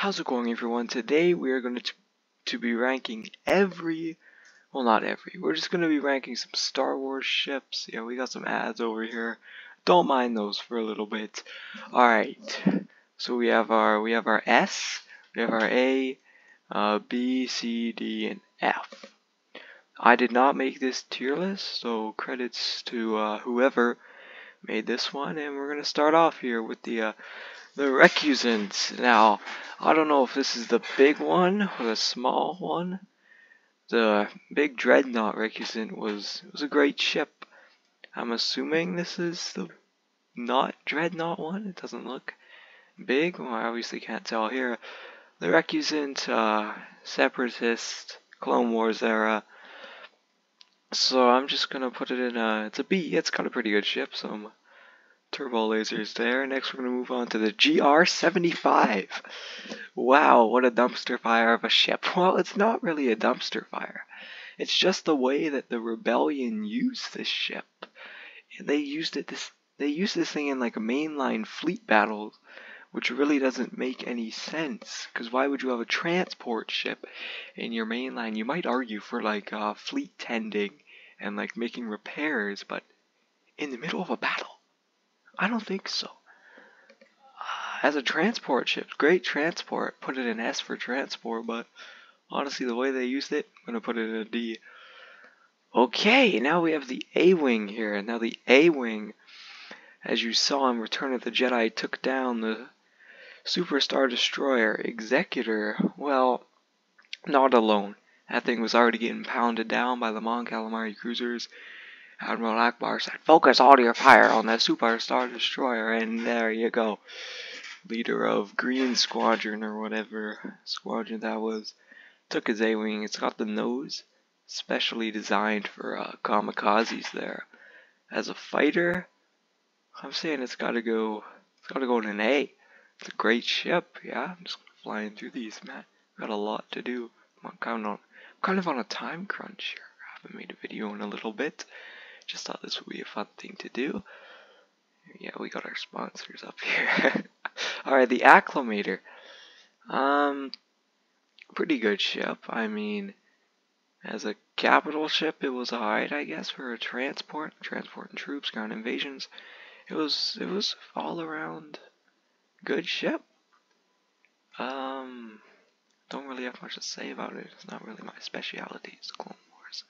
How's it going, everyone? Today we are going to be ranking not every, we're just going to be ranking some Star Wars ships. Yeah, we got some ads over here. Don't mind those for a little bit. Alright, so we have our S, we have our A, B, C, D, and F. I did not make this tier list, so credits to whoever made this one, and we're going to start off here with the Recusant. Now, I don't know if this is the big one or the small one. The big Dreadnought Recusant was a great ship. I'm assuming this is the not Dreadnought one. It doesn't look big. Well, I obviously can't tell here. The Recusant, Separatist, Clone Wars era. So I'm just gonna put it in it's a B. It's got a pretty good ship, some turbo lasers there. Next we're going to move on to the GR-75. Wow, what a dumpster fire of a ship. Well, it's not really a dumpster fire. It's just the way that the Rebellion used this ship. They used this thing in like a mainline fleet battles, which really doesn't make any sense. Because why would you have a transport ship in your mainline? You might argue for like fleet tending and like making repairs, but in the middle of a battle? I don't think so. As a transport ship, great transport. Put it in S for transport, but honestly, the way they used it, I'm going to put it in a D. Okay, now we have the A-Wing here. Now the A-Wing, as you saw in Return of the Jedi, took down the Super Star Destroyer Executor. Well, not alone. That thing was already getting pounded down by the Mon Calamari cruisers. Admiral Akbar said, "Focus all your fire on the Super Star Destroyer," and there you go. Leader of Green Squadron, or whatever squadron that was, took his A-Wing. It's got the nose specially designed for kamikazes there. As a fighter, I'm saying it's gotta go in an A. It's a great ship, yeah. I'm just flying through these, man. Got a lot to do. I'm kind of on a time crunch here. I haven't made a video in a little bit. Just thought this would be a fun thing to do. Yeah, we got our sponsors up here. Alright, the Acclamator. Pretty good ship. I mean, as a capital ship, it was alright, I guess, for a transporting troops, ground invasions. It was all around good ship. Don't really have much to say about it. It's not really my specialty. It's Clone Wars.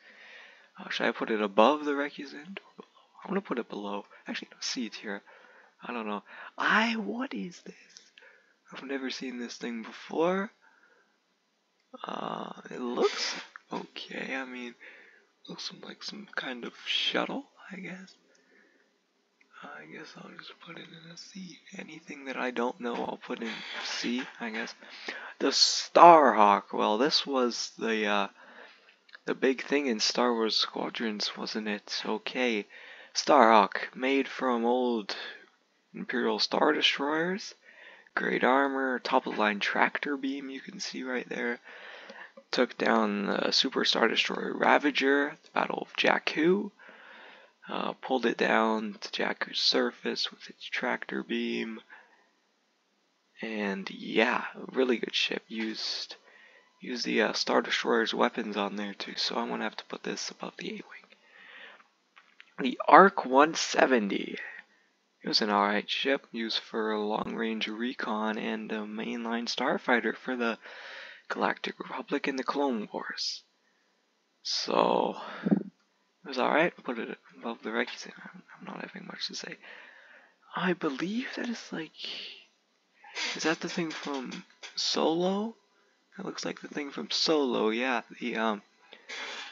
Should I put it above the Recusant or below? I'm gonna put it below. Actually, no, C tier. I don't know. What is this? I've never seen this thing before. It looks okay. I mean, looks like some kind of shuttle, I guess. I guess I'll just put it in a C. Anything that I don't know, I'll put in C, I guess. The Starhawk. Well, this was the big thing in Star Wars Squadrons, wasn't it? Okay. Starhawk, made from old Imperial Star Destroyers. Great armor, top of the line tractor beam, you can see right there. Took down the Super Star Destroyer Ravager at the Battle of Jakku. Pulled it down to Jakku's surface with its tractor beam. And yeah, really good ship. Used the Star Destroyer's weapons on there too, so I'm gonna have to put this above the A-Wing. The ARC 170. It was an alright ship, used for long-range recon and a mainline starfighter for the Galactic Republic and the Clone Wars. So, it was alright. Put it above the Recusant. I'm not having much to say. I believe that it's like... Is that the thing from Solo? It looks like the thing from Solo, yeah. The,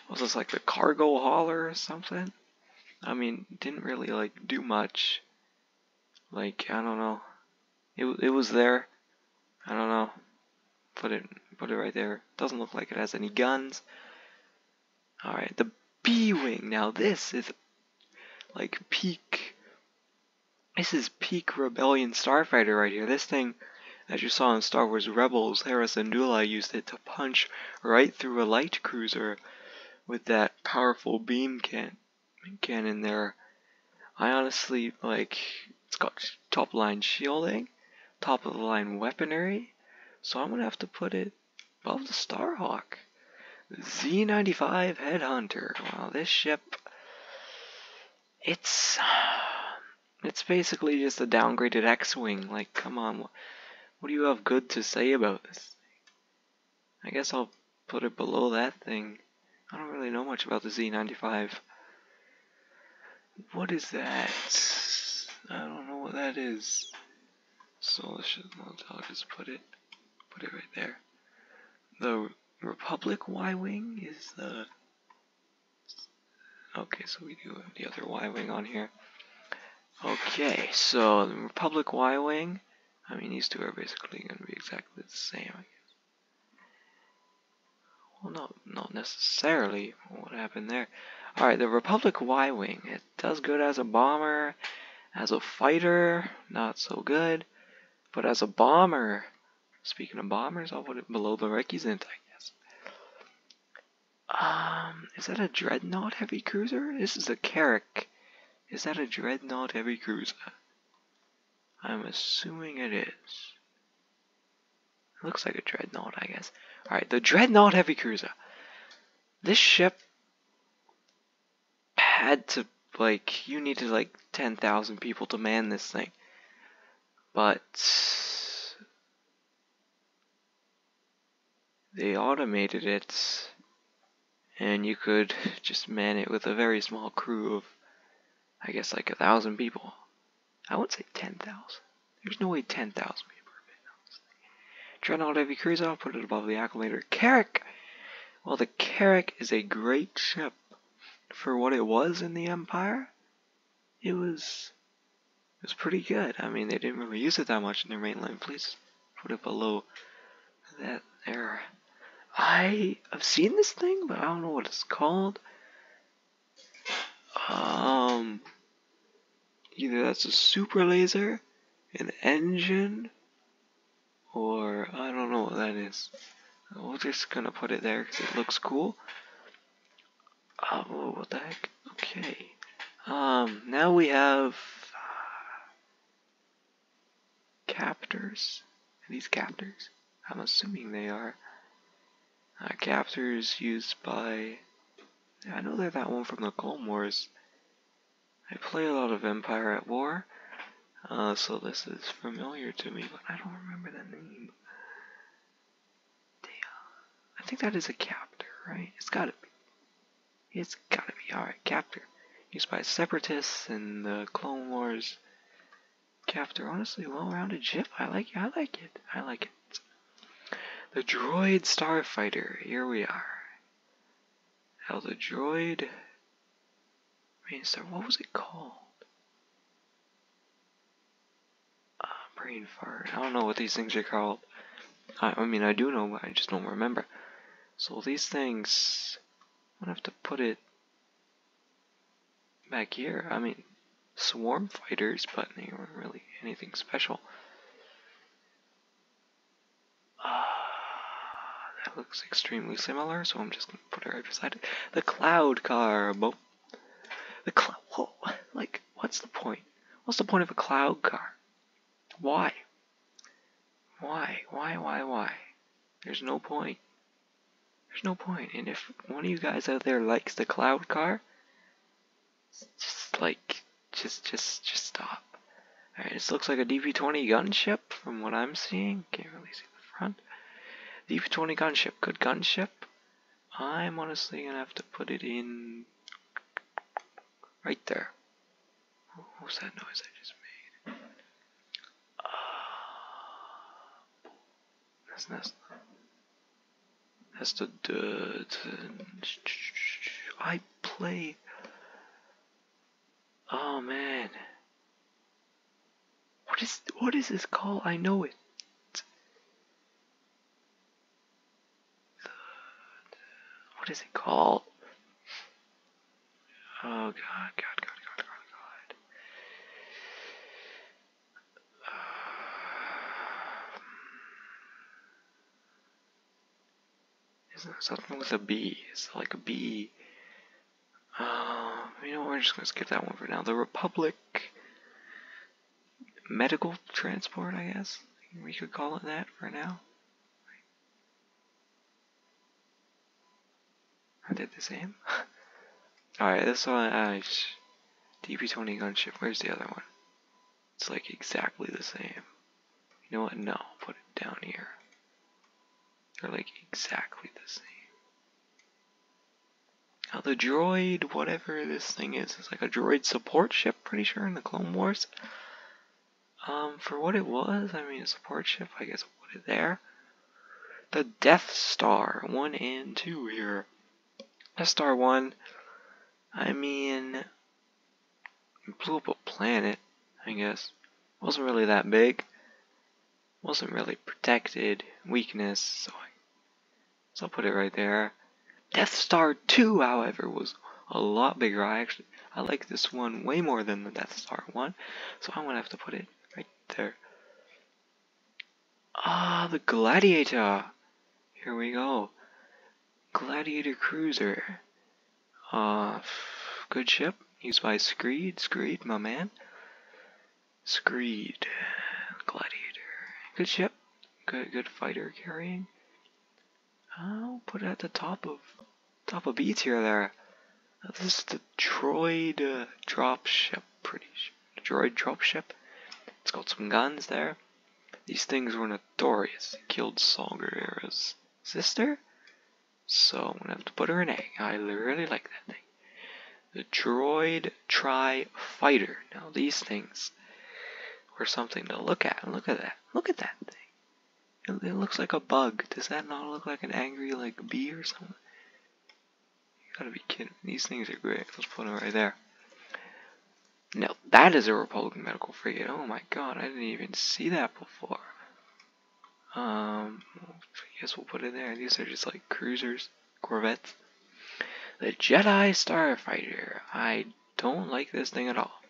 was this like the cargo hauler or something? I mean, didn't really, like, do much. Like, I don't know. It was there. I don't know. Put it right there. Doesn't look like it has any guns. Alright, the B-Wing. Now this is like peak. This is peak Rebellion starfighter right here. This thing, as you saw in Star Wars Rebels, Hera Syndulla used it to punch right through a light cruiser with that powerful beam cannon there. I honestly, like, it's got top line shielding, top of the line weaponry, So I'm gonna have to put it above the Starhawk. Z-95 Headhunter. Wow, this ship, it's basically just a downgraded X-Wing. Like, come on, what do you have good to say about this? I guess I'll put it below that thing. I don't really know much about the Z-95. What is that? I don't know what that is. So I'll just put it right there. The Republic Y-Wing is the... Okay, so we do have the other Y-Wing on here. Okay, so the Republic Y-Wing, I mean, these two are basically going to be exactly the same, I guess. Well, not necessarily. What happened there? Alright, the Republic Y-Wing, it does good as a bomber, as a fighter, not so good, but as a bomber, speaking of bombers, I'll put it below the Requisite, I guess. Is that a Dreadnought heavy cruiser? This is a Carrack. Is that a Dreadnought heavy cruiser? I'm assuming it is. It looks like a Dreadnought, I guess. Alright, the Dreadnought heavy cruiser. This ship had to, like, you needed like 10,000 people to man this thing. But they automated it, and you could just man it with a very small crew of, I guess, like 1,000 people. I would say 10,000. There's no way 10,000 people are made. Dreadnought heavy cruiser, I'll put it above the acclimator. Carrack! Well, the Carrack is a great ship. For what it was in the Empire, it was pretty good. I mean, they didn't really use it that much in their mainline. Please put it below that there. I have seen this thing, but I don't know what it's called. Either that's a super laser, an engine, or I don't know what that is. We're just gonna put it there because it looks cool. Oh, what the heck? Okay. Now we have captors. Are these captors? I'm assuming they are. Captors used by... I know they're that one from the Clone Wars. I play a lot of Empire at War, so this is familiar to me, but I don't remember the name. Damn. I think that is a captor, right? It's gotta be. It's gotta be. Alright, captor. Used by Separatists in the Clone Wars. Captor, honestly, well-rounded ship. I like it. The Droid Starfighter. Here we are. How the Droid... Main Star, what was it called? Brain fart. I don't know what these things are called. I mean, I do know, but I just don't remember. So these things... I'm gonna have to put it back here. I mean, swarm fighters, but they weren't really anything special. That looks extremely similar, so I'm just gonna put it right beside it. The Cloud Car. The cloud. Whoa, like, what's the point? What's the point of a cloud car? Why? Why? There's no point. There's no point. And if one of you guys out there likes the cloud car, just stop. Alright, this looks like a DP-20 gunship from what I'm seeing. Can't really see the front. DP-20 gunship, good gunship. I'm honestly gonna have to put it in right there. What was that noise I just made? That's the I play. Oh man, what is this called? I know it. What is it called? Oh god. Isn't it something with a B? It's like a B. You know what, we're just gonna skip that one for now. The Republic Medical Transport, I guess we could call it that for now. Are they the same? Alright, this one, DP-20 gunship. Where's the other one? It's like exactly the same. You know what? No, put it down here. They're like exactly the same. Now the droid, whatever this thing is like a droid support ship, pretty sure, in the Clone Wars. For what it was, I mean, a support ship, I guess I'll put it there. The Death Star 1 and 2 here. Death Star 1, I mean, it blew up a planet, I guess. Wasn't really that big. Wasn't really protected. Weakness, so I'll put it right there. Death Star 2, however, was a lot bigger. I like this one way more than the Death Star 1, so I'm gonna have to put it right there. Ah, the Gladiator. Here we go. Gladiator Cruiser. Good ship. Used by Screed. Screed, my man. Screed. Gladiator. Good ship. Good fighter carrying. I'll put it at the top of B tier there. This is the droid drop ship, pretty sure. Droid drop ship. It's got some guns there. These things were notorious. They killed Saw Gerrera's sister. So I'm gonna have to put her in A. I really like that thing. The Droid Tri-Fighter. Now these things were something to look at. Look at that. Look at that thing. It looks like a bug. Does that not look like an angry like bee or something? You gotta be kidding. These things are great. Let's put them right there. Now that is a Republic medical frigate. Oh my god, I didn't even see that before. I guess we'll put it there. These are just like cruisers, corvettes. The Jedi Starfighter. I don't like this thing at all.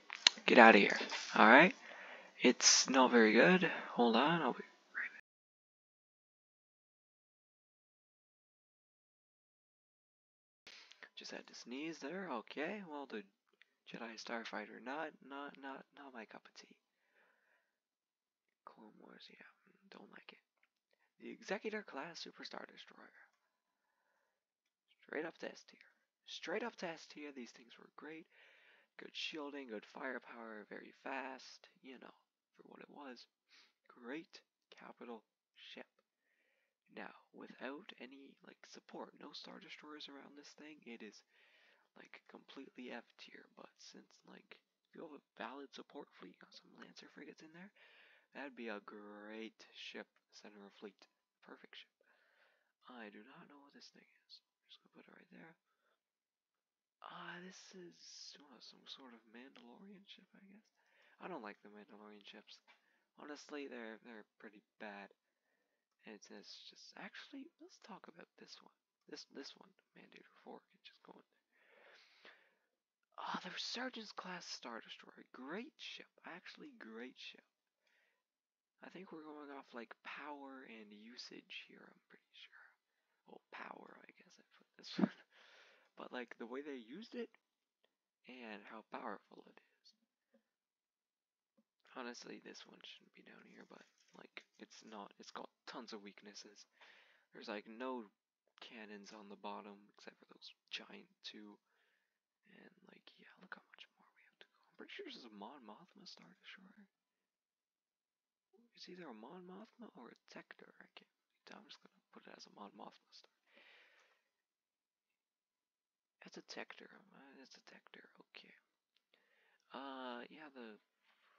Get out of here. Alright? It's not very good. Hold on, I'll be right back. Just had to sneeze there. Okay, well the Jedi Starfighter, not my cup of tea. Clone Wars, yeah, don't like it. The Executor class Super Star Destroyer. Straight up to S tier. Straight up to S tier, these things were great. Good shielding, good firepower, very fast, you know, for what it was. Great capital ship. Now, without any, like, support, no Star Destroyers around this thing, it is, like, completely F tier, but since, like, if you have a valid support fleet, got some Lancer frigates in there, that'd be a great ship, center of fleet. Perfect ship. I do not know what this thing is. I'm just gonna put it right there. This is some sort of Mandalorian ship, I guess. I don't like the Mandalorian ships. Honestly, they're pretty bad. And it says just actually, let's talk about this one. This one, Mandator 4, can just go in there. The Resurgence class Star Destroyer, great ship. Actually, great ship. I think we're going off like power and usage here. I'm pretty sure. Well, power, I guess I put this one. But like the way they used it and how powerful it is. Honestly, this one shouldn't be down here, but like it's not. It's got tons of weaknesses. There's like no cannons on the bottom except for those giant two. And like, yeah, look how much more we have to go. I'm pretty sure this is a Mon Mothma Star Destroyer. It's either a Mon Mothma or a Tector. I can't. I'm just gonna put it as a Mon Mothma Star. It's a Tector. It's a Tector. Okay. Yeah, the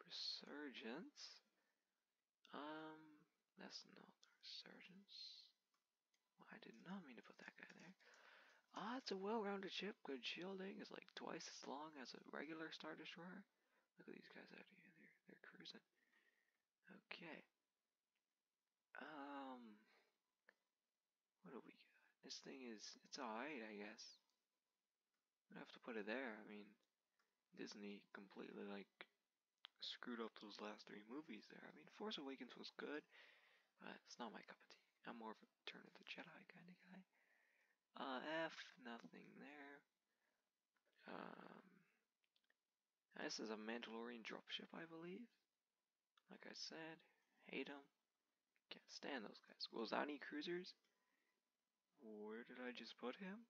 Resurgence. That's not the Resurgence. Well, I did not mean to put that guy there. It's a well-rounded ship. Good shielding. It's like twice as long as a regular Star Destroyer. Look at these guys out here. They're cruising. Okay. What do we got? This thing it's alright, I guess. I have to put it there. I mean, Disney completely like screwed up those last 3 movies there. I mean, Force Awakens was good, but it's not my cup of tea. I'm more of a Return of the Jedi kind of guy. F, nothing there. This is a Mandalorian dropship, I believe. Like I said, hate them. Can't stand those guys. Gozani cruisers. Where did I just put him?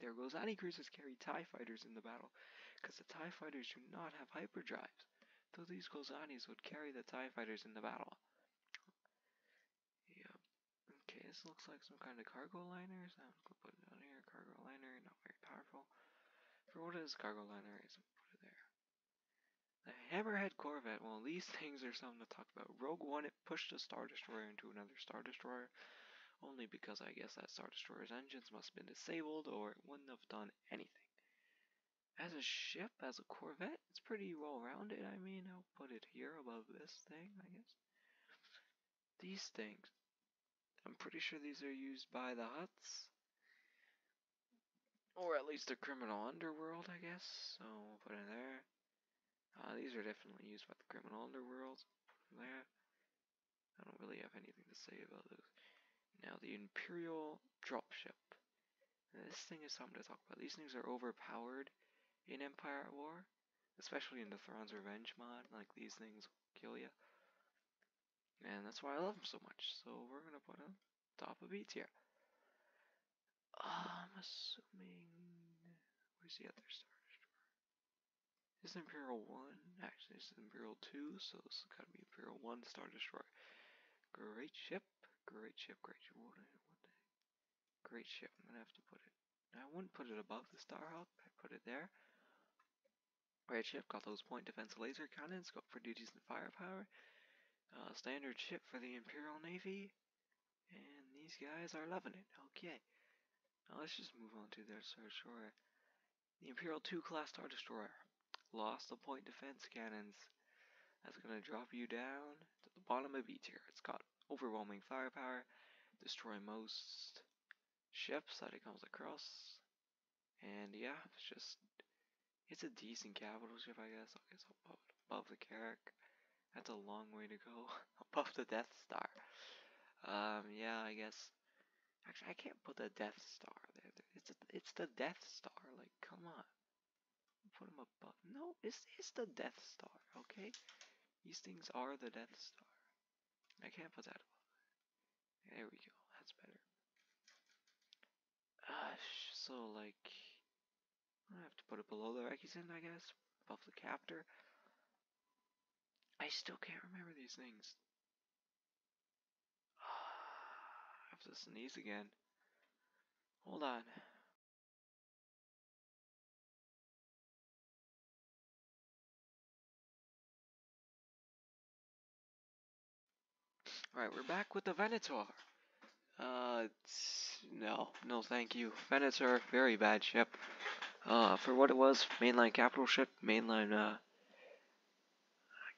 their Gozani cruisers carry TIE fighters in the battle, because the TIE fighters do not have hyperdrives. So these Gozanis would carry the TIE fighters in the battle. Yep. Okay, this looks like some kind of cargo liner, so I'm gonna put it on here. Cargo liner, not very powerful. For what is cargo liner is, put it there. The Hammerhead Corvette, well, these things are something to talk about. Rogue One, it pushed a Star Destroyer into another Star Destroyer, only because I guess that Star Destroyer's engines must have been disabled, or it wouldn't have done anything. As a ship, as a Corvette, it's pretty well-rounded. I mean, I'll put it here above this thing, I guess. These things, I'm pretty sure these are used by the Hutts. Or at least the criminal underworld, I guess. So we'll put it there. These are definitely used by the criminal underworld. Put them there. I don't really have anything to say about those. Now the Imperial Dropship. This thing is something to talk about. These things are overpowered in Empire at War, especially in the Thrawn's Revenge mod. Like, these things will kill you. And that's why I love them so much. So we're gonna put them top of B tier. I'm assuming... Where's the other Star Destroyer? This is Imperial 1. Actually, this is Imperial 2, so this has gotta be Imperial 1 Star Destroyer. Great ship. Great ship. Great ship. Great ship. I'm gonna have to put it... I wouldn't put it above the Starhawk, but I put it there. Great ship. Got those point defense laser cannons. Got pretty decent firepower. Standard ship for the Imperial Navy. And these guys are loving it. Okay. Now let's just move on to their Star Destroyer. The Imperial 2 class Star Destroyer. Lost the point defense cannons. That's gonna drop you down to the bottom of B tier. It's got overwhelming firepower. Destroy most ships that it comes across. And yeah, it's a decent capital ship, I guess. I guess I'll put it above the Carrack. That's a long way to go. Above the Death Star. Yeah, I guess. Actually, I can't put the Death Star there. It's the Death Star. Like, come on. Put them above. No, it's the Death Star, okay? These things are the Death Star. I can't put that above. There we go. That's better. So, like, I have to put it below the Rekisen, I guess. Above the Captor. I still can't remember these things. I have to sneeze again. Hold on. Alright, we're back with the Venator. No thank you. Venator, very bad ship. For what it was, mainline capital ship, mainline,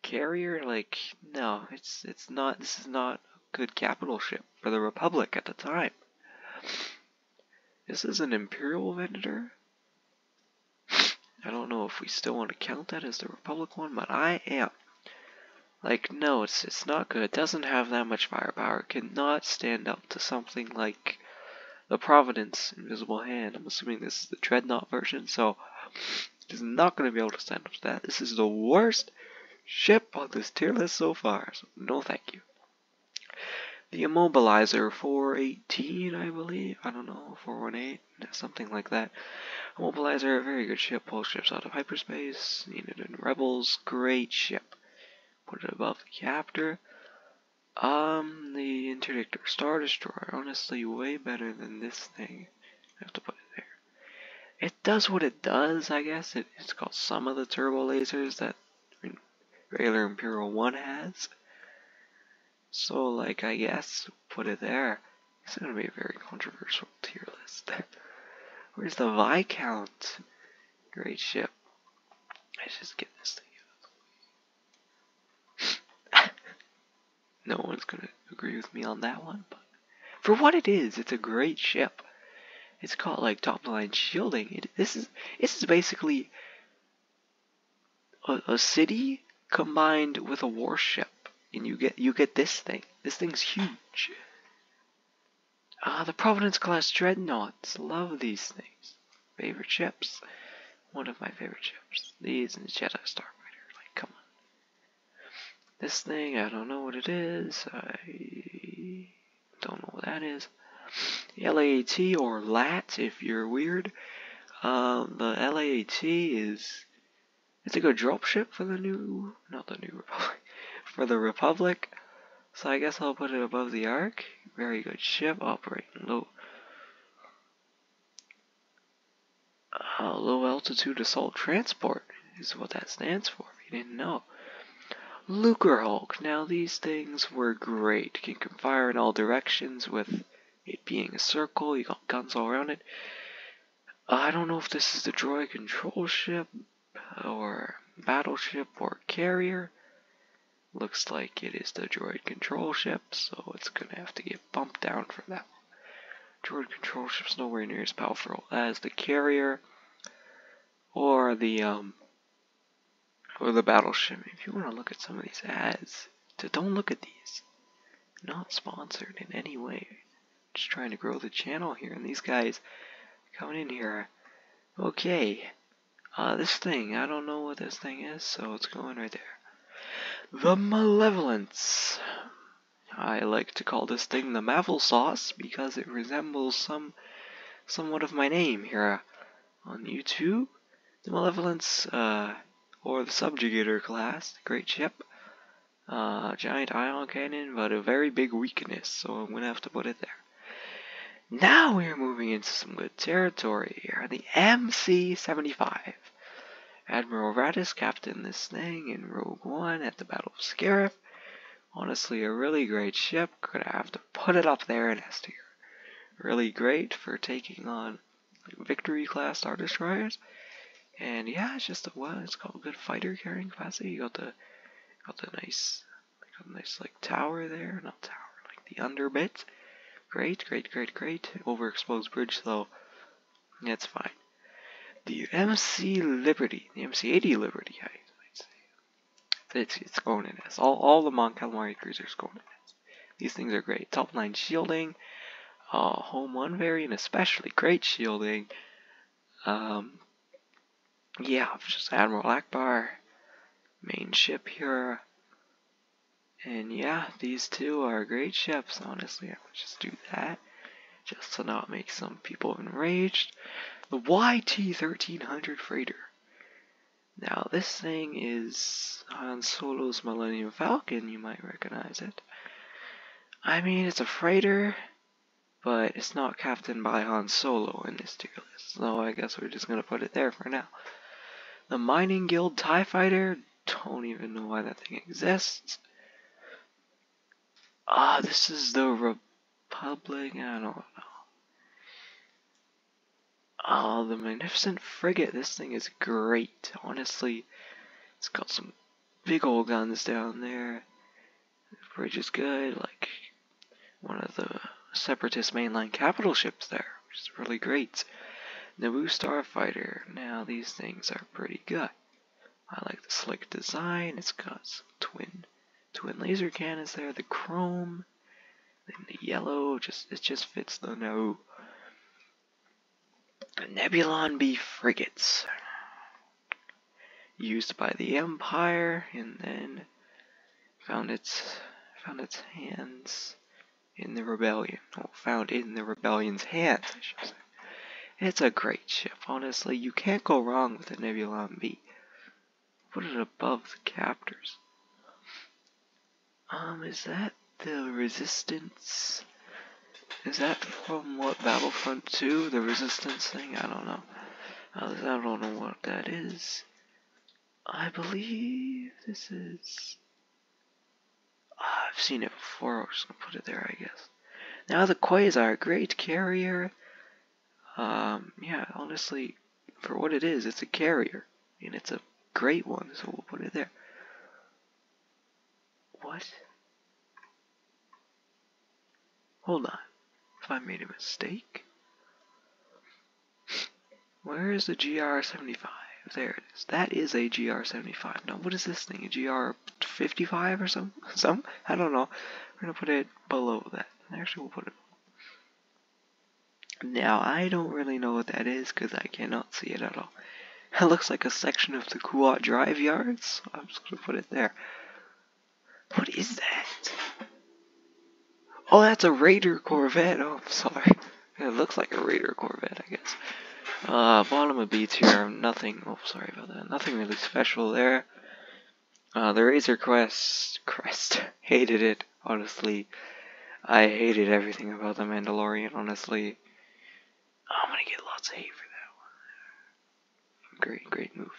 carrier, like, no, it's not, this is not a good capital ship for the Republic at the time. This is an Imperial Venator. I don't know if we still want to count that as the Republic one, but I am. Like, no, it's not good. It doesn't have that much firepower. It cannot stand up to something like the Providence Invisible Hand. I'm assuming this is the Dreadnought version, so it's not going to be able to stand up to that. This is the worst ship on this tier list so far, so no thank you. The Immobilizer 418, I believe. I don't know, 418, something like that. Immobilizer, a very good ship. Pulls ships out of hyperspace. Needed in Rebels. Great ship. Put it above the Captor. The Interdictor Star Destroyer, honestly, way better than this thing. I have to put it there. It does what it does, I guess. It's got some of the turbo lasers that regular Imperial 1 has. So, like, I guess, put it there. It's gonna be a very controversial tier list. Where's the Viscount? Great ship. Let's just get this thing out. No one's gonna agree with me on that one, but for what it is, it's a great ship. It's got like top-line shielding. This is basically a city combined with a warship, and you get this thing. This thing's huge. The Providence class dreadnoughts. Love these things. Favorite ships. One of my favorite ships. These and the Jedi Starfighter. Like, come on. This thing, I don't know what it is. I don't know what that is. LAAT or LAT if you're weird. The LAAT is... It's a good dropship for the new... Not the new Republic. For the Republic. So I guess I'll put it above the Ark. Very good ship, operating low altitude assault transport is what that stands for, if you didn't know. Lucrehulk. Now these things were great. You can fire in all directions with it being a circle. You got guns all around it. I don't know if this is the droid control ship or battleship or carrier. Looks like it is the droid control ship, so it's gonna have to get bumped down for that. Droid control ship's nowhere near as powerful as the carrier or the battleship. If you want to look at some of these ads, don't look at these. Not sponsored in any way. Just trying to grow the channel here, and these guys coming in here. Okay, this thing, I don't know what this thing is, so it's going right there. The Malevolence. I like to call this thing the Mavel Sauce because it resembles somewhat of my name here on YouTube. The Malevolence, or the Subjugator class, great ship. Giant ion cannon, but a very big weakness, so I'm gonna have to put it there. Now we're moving into some good territory here. The MC-75. Admiral Raddus captained this thing in Rogue One at the Battle of Scarif. Honestly, a really great ship. Gonna have to put it up there in S tier. Really great for taking on Victory class Star Destroyers. And yeah, it's just it's got good fighter carrying capacity. You got the nice like tower there, not tower, like the under bit. Great. Overexposed bridge though. That's fine. The MC Liberty, the MC-80 Liberty, I'd say. It's going in S. All the Mon Calamari cruisers going in S. These things are great. Top 9 shielding. Home 1 variant, especially great shielding. Yeah, just Admiral Akbar. Main ship here. And yeah, these two are great ships, honestly. I would just do that. Just to not make some people enraged. The YT-1300 Freighter. Now, this thing is Han Solo's Millennium Falcon, you might recognize it. I mean, it's a freighter, but it's not captained by Han Solo in this tier list, so I guess we're just gonna put it there for now. The Mining Guild TIE Fighter, don't even know why that thing exists. This is the Republic, I don't know. The Magnificent Frigate, this thing is great, honestly. It's got some big old guns down there. The bridge is good, like one of the Separatist mainline capital ships there, which is really great. Naboo Starfighter, now these things are pretty good. I like the slick design, it's got some twin laser cannons there, the chrome, then the yellow, it just fits the Naboo. Nebulon B frigates, used by the Empire, and then found its hands in the rebellion. Well, found in the rebellion's hands, I should say. It's a great ship, honestly. You can't go wrong with a Nebulon B. Put it above the Captors. Is that the Resistance? Is that from what, Battlefront 2? The Resistance thing? I don't know. I don't know what that is. I believe this is... I've seen it before. I'm just gonna put it there, I guess. Now the Quasar, great carrier. Yeah, honestly, for what it is, it's a carrier. And it's a great one, so we'll put it there. What? Hold on. If I made a mistake? Where is the GR-75? There it is. That is a GR-75. Now, what is this thing? A GR-55 or something? I don't know. We're gonna put it below that. Actually, we'll put it... Now, I don't really know what that is, because I cannot see it at all. It looks like a section of the Kuat Drive yards. So I'm just gonna put it there. What is that? Oh, that's a Raider Corvette. Oh, I'm sorry. It looks like a Raider Corvette, I guess. Bottom of B tier, nothing, oh sorry about that, nothing really special there. The Razor Crest, hated it, honestly. I hated everything about the Mandalorian, honestly. I'm gonna get lots of hate for that one. Great move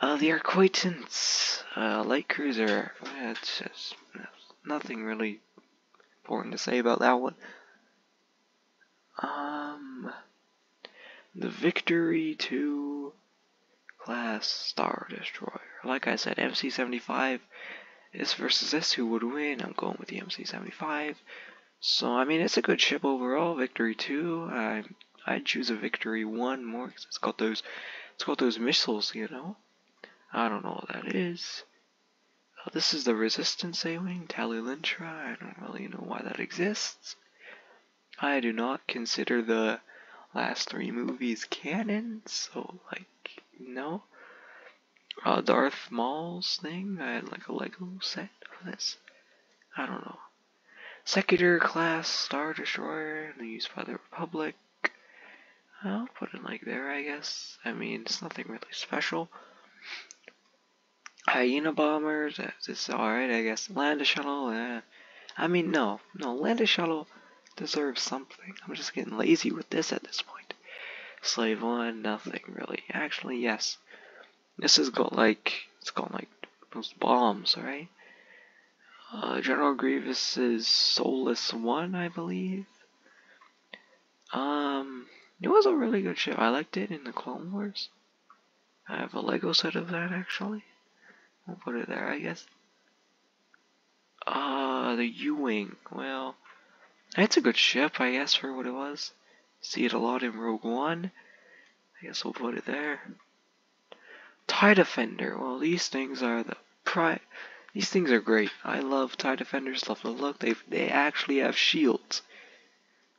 there. The Acquaintance, Light Cruiser, it's just nothing really important to say about that one. The Victory 2 class Star Destroyer. Like I said, MC-75 is versus this, who would win? I'm going with the MC-75. So, I mean, it's a good ship overall. Victory 2, I'd choose a Victory 1 more, because it's got those missiles, you know? I don't know what that is. This is the Resistance A-Wing, Tali Lintra. I don't really know why that exists. I do not consider the last 3 movies canon, so, like, no. Darth Maul's thing, I had like a Lego set of this. I don't know. Secutor class Star Destroyer, used by the Republic. I'll put it like there, I guess. I mean, it's nothing really special. Hyena bombers, it's alright, I guess. Land a shuttle, I mean, no, Land a shuttle deserves something. I'm just getting lazy with this at this point. Slave 1, nothing really. Actually, yes. This has got like, those bombs, right? General Grievous's Soulless 1, I believe. It was a really good ship. I liked it in the Clone Wars. I have a Lego set of that, actually. We'll put it there, I guess. The U-Wing. Well, it's a good ship, I guess, for what it was. See it a lot in Rogue One. I guess we'll put it there. TIE Defender. Well, these things are these things are great. I love TIE Defenders, love the look. They actually have shields.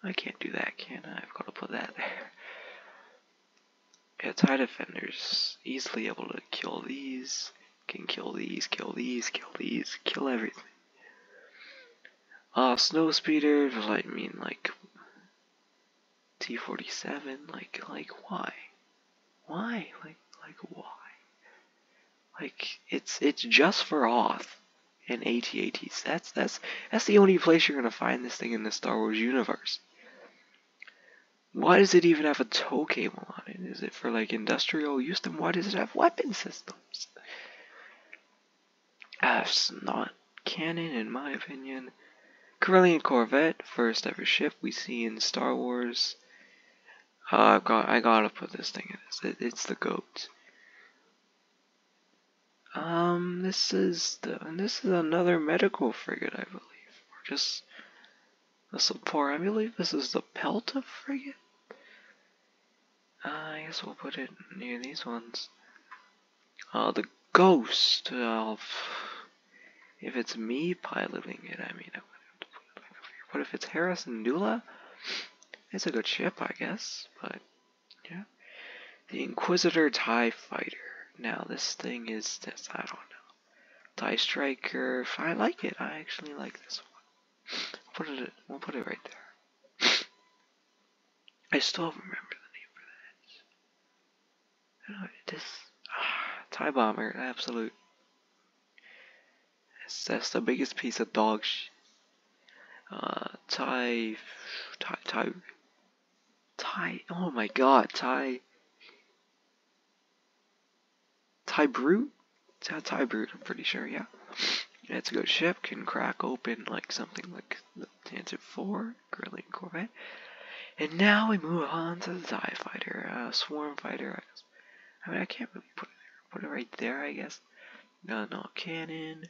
I can't do that, can I? I've got to put that there. Yeah, TIE Defenders, easily able to kill these. Can kill these, kill everything. Snow Speeders, I mean, like, T-47, like, why? Why? Like, why? Like, it's just for Hoth and AT-ATs. That's the only place you're gonna find this thing in the Star Wars universe. Why does it even have a tow cable on it? Is it for like industrial use? Then why does it have weapon systems? That's not canon in my opinion. Corellian Corvette, first ever ship we see in Star Wars. I gotta put this thing in. It's the GOAT. This is another medical frigate, I believe, or just a support. I believe this is the Pelta frigate. I guess we'll put it near these ones. The Ghost. If it's me piloting it, I mean, I would have to put it like over here. But if it's Harrison Dula, it's a good ship, I guess. But yeah, the Inquisitor TIE Fighter. Now this thing is this. I don't know. TIE Striker. I like it. I actually like this one. We'll put it right there. I still remember the name for that. This TIE Bomber, absolute. That's the biggest piece of dog shit. Oh my god, TIE Brute? TIE Brute, I'm pretty sure, yeah. It's a good ship, can crack open like something like the Tantive 4, Corellian Corvette. And now we move on to the TIE Fighter, Swarm Fighter. I mean, I can't really put it there. Put it right there, I guess. No, not cannon.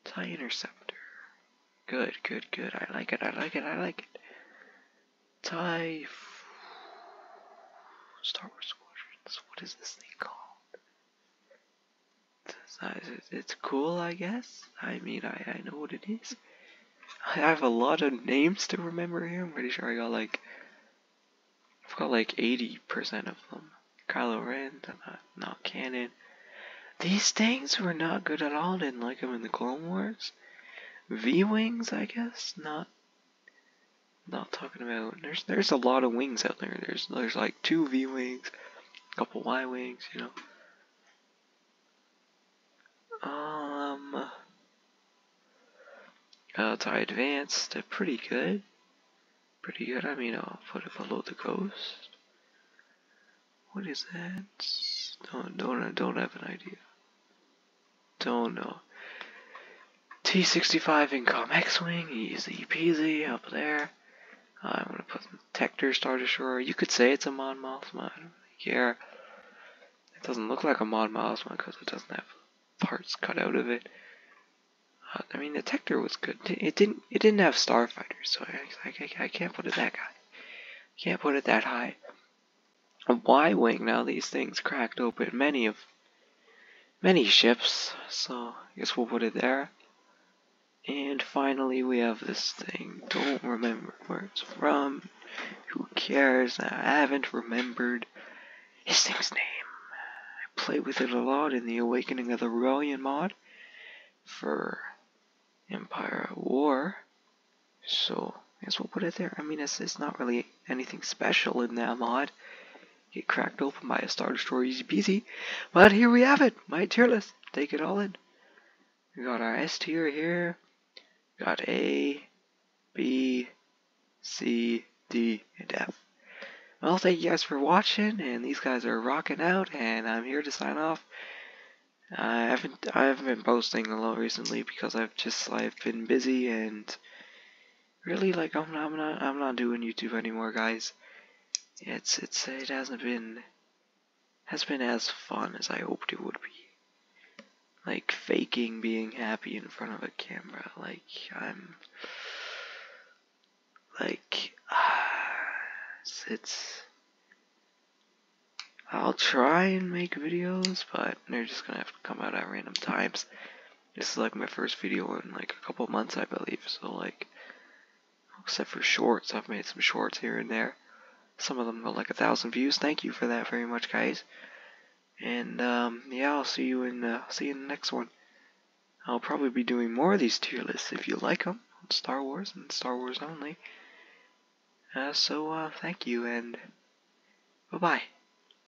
TIE Interceptor. Good. I like it. TIE Star Wars Squadrons. What is this thing called? It's cool, I guess. I mean, I know what it is. I have a lot of names to remember here. I'm pretty sure I've got like 80% of them. Kylo Ren, not canon. These things were not good at all. Didn't like them in the Clone Wars. V-Wings, I guess, not Not talking about. There's a lot of wings out there. There's like 2 V wings, a couple Y wings, you know. To advanced, they're pretty good. Pretty good. I mean, I'll put it below the ghost. What is that? Don't have an idea. Don't know. T-65 Incom X-Wing, easy peasy up there. I'm gonna put Tector Star Destroyer. You could say it's a Mon Mothma. I don't really care. It doesn't look like a Mon Mothma because it doesn't have parts cut out of it. I mean, the Tector was good. It didn't have starfighters, so I can't put it that high. Can't put it that high. A Y-wing. Now these things cracked open many ships, so I guess we'll put it there. And finally, we have this thing. Don't remember where it's from. Who cares? I haven't remembered his thing's name. I play with it a lot in the Awakening of the Rebellion mod for Empire War. So, I guess we'll put it there. I mean, it's not really anything special in that mod. Get cracked open by a Star Destroyer, easy peasy. But here we have it, my tier list. Take it all in. We got our S tier here. Got A, B, C, D, and F. Well, thank you guys for watching, and these guys are rocking out, and I'm here to sign off. I haven't been posting a lot recently because I've been busy, and really, like, I'm not doing YouTube anymore, guys. It hasn't been as fun as I hoped it would be. Like, faking being happy in front of a camera. Like, I'll try and make videos, but they're just gonna have to come out at random times. This is like my first video in like a couple months, I believe, so like, except for shorts, I've made some shorts here and there. Some of them got like 1,000 views. Thank you for that very much, guys. And yeah, I'll see you in the next one. I'll probably be doing more of these tier lists if you like them on Star Wars and Star Wars only. So thank you and bye bye.